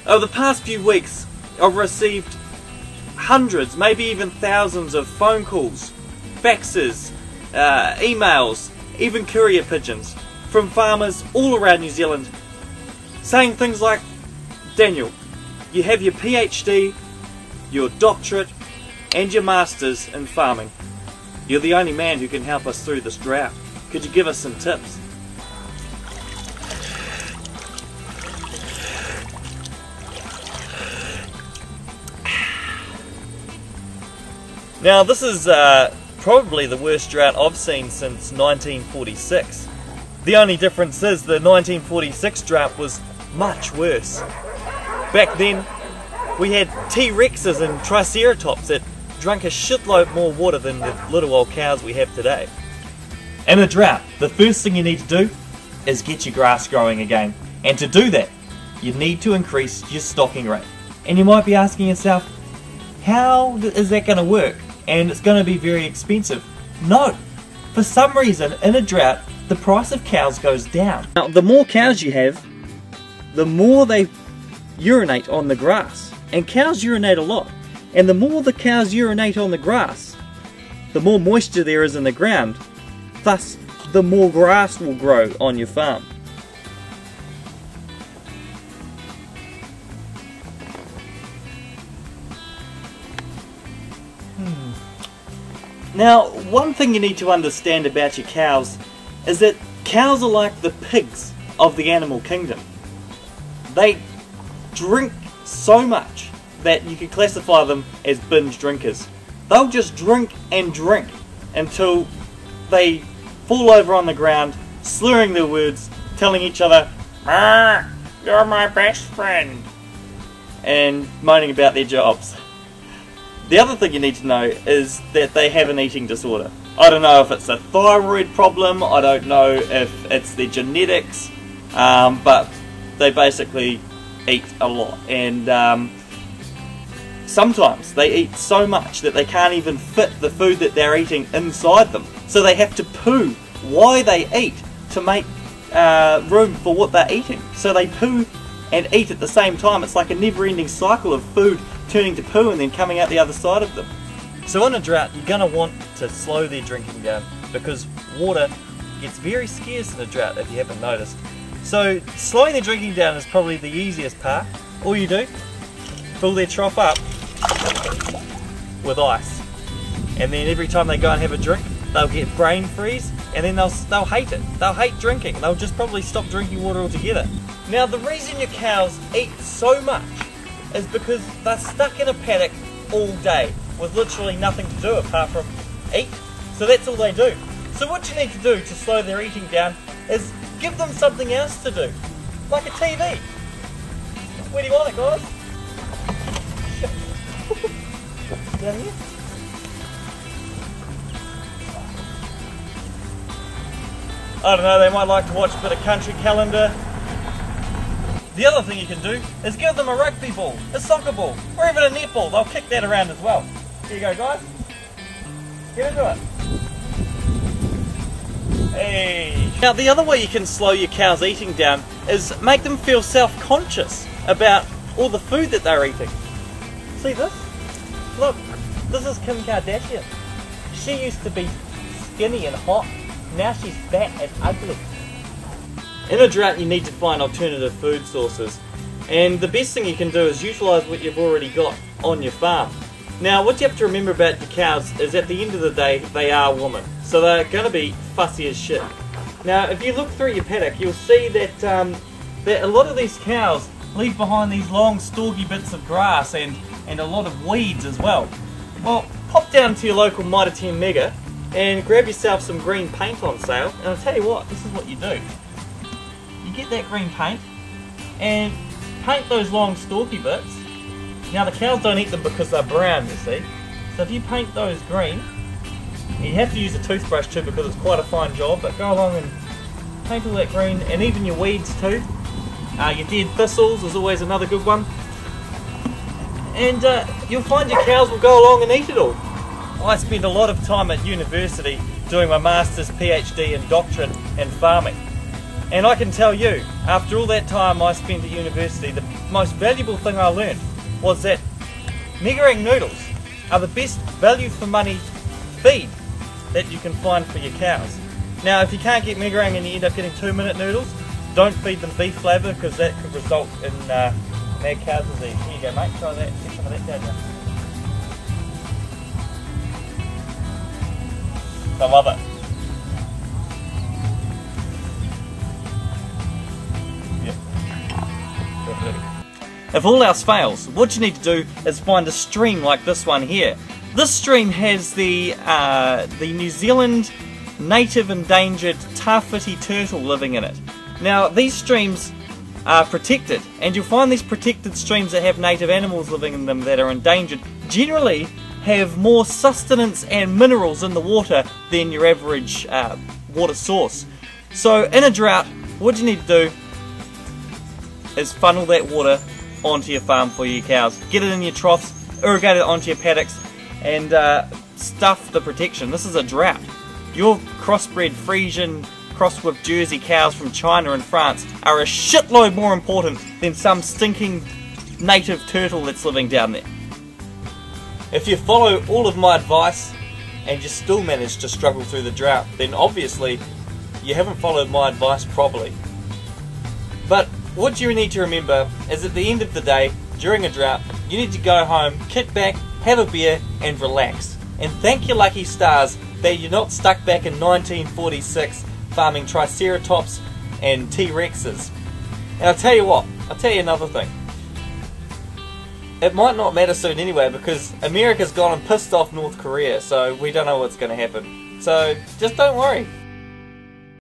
Over the past few weeks, I've received hundreds, maybe even thousands of phone calls, faxes, emails, even courier pigeons from farmers all around New Zealand saying things like, Daniel, you have your PhD, your doctorate and your masters in farming. You're the only man who can help us through this drought. Could you give us some tips? Now this is probably the worst drought I've seen since 1946. The only difference is the 1946 drought was much worse. Back then we had T-Rexes and Triceratops that drank a shitload more water than the little old cows we have today. In a drought, the first thing you need to do is get your grass growing again. And to do that, you need to increase your stocking rate. And you might be asking yourself, how is that going to work? And it's going to be very expensive. No, for some reason in a drought the price of cows goes down. Now the more cows you have, the more they urinate on the grass, and cows urinate a lot, and the more the cows urinate on the grass, the more moisture there is in the ground, thus the more grass will grow on your farm. Now, one thing you need to understand about your cows is that cows are like the pigs of the animal kingdom. They drink so much that you could classify them as binge drinkers. They'll just drink and drink until they fall over on the ground, slurring their words, telling each other, "Ah, you're my best friend," and moaning about their jobs. The other thing you need to know is that they have an eating disorder. I don't know if it's a thyroid problem, I don't know if it's their genetics, but they basically eat a lot. And sometimes they eat so much that they can't even fit the food that they're eating inside them. So they have to poo while they eat to make room for what they're eating. So they poo and eat at the same time. It's like a never-ending cycle of food turning to poo and then coming out the other side of them. So in a drought you're going to want to slow their drinking down, because water gets very scarce in a drought if you haven't noticed. So slowing their drinking down is probably the easiest part. All you do, fill their trough up with ice, and then every time they go and have a drink they'll get brain freeze, and then they'll hate it. They'll hate drinking. They'll just probably stop drinking water altogether. Now the reason your cows eat so much is because they're stuck in a paddock all day with literally nothing to do apart from eat. So that's all they do. So what you need to do to slow their eating down is give them something else to do, like a TV. Where do you want it, guys? Down here? I don't know, they might like to watch a bit of country calendar. The other thing you can do is give them a rugby ball, a soccer ball, or even a netball. They'll kick that around as well. Here you go, guys. Get into it. Hey. Now the other way you can slow your cows eating down is make them feel self-conscious about all the food that they're eating. See this? Look, this is Kim Kardashian. She used to be skinny and hot. Now she's fat and ugly. In a drought you need to find alternative food sources, and the best thing you can do is utilise what you've already got on your farm. Now what you have to remember about your cows is at the end of the day they are women, so they're going to be fussy as shit. Now if you look through your paddock you'll see that, that a lot of these cows leave behind these long stalky bits of grass and a lot of weeds as well. Well, pop down to your local Mitre 10 Mega and grab yourself some green paint on sale, and I'll tell you what, this is what you do. Get that green paint and paint those long stalky bits. Now the cows don't eat them because they're brown, you see. So if you paint those green, you have to use a toothbrush too because it's quite a fine job, but go along and paint all that green, and even your weeds too. Your dead thistles is always another good one. And you'll find your cows will go along and eat it all. I spent a lot of time at university doing my master's, PhD and doctorate in farming. And I can tell you, after all that time I spent at university, the most valuable thing I learned was that Megarang noodles are the best value for money feed that you can find for your cows. Now if you can't get Megarang and you end up getting 2-minute noodles, don't feed them beef flavour because that could result in mad cow disease. Here you go mate, try that, get some of that down here. I love it. If all else fails, what you need to do is find a stream like this one here. This stream has the New Zealand native endangered Tawhiti turtle living in it. Now these streams are protected, and you'll find these protected streams that have native animals living in them that are endangered generally have more sustenance and minerals in the water than your average water source. So in a drought, what you need to do is funnel that water onto your farm for your cows. Get it in your troughs, irrigate it onto your paddocks, and stuff the protection. This is a drought. Your crossbred Frisian crossed with Jersey cows from China and France are a shitload more important than some stinking native turtle that's living down there. If you follow all of my advice and you still manage to struggle through the drought, then obviously you haven't followed my advice properly. But what you need to remember is at the end of the day, during a drought, you need to go home, kick back, have a beer and relax. And thank your lucky stars that you're not stuck back in 1946 farming Triceratops and T-Rexes. And I'll tell you what, I'll tell you another thing. It might not matter soon anyway because America's gone and pissed off North Korea, so we don't know what's going to happen. So just don't worry.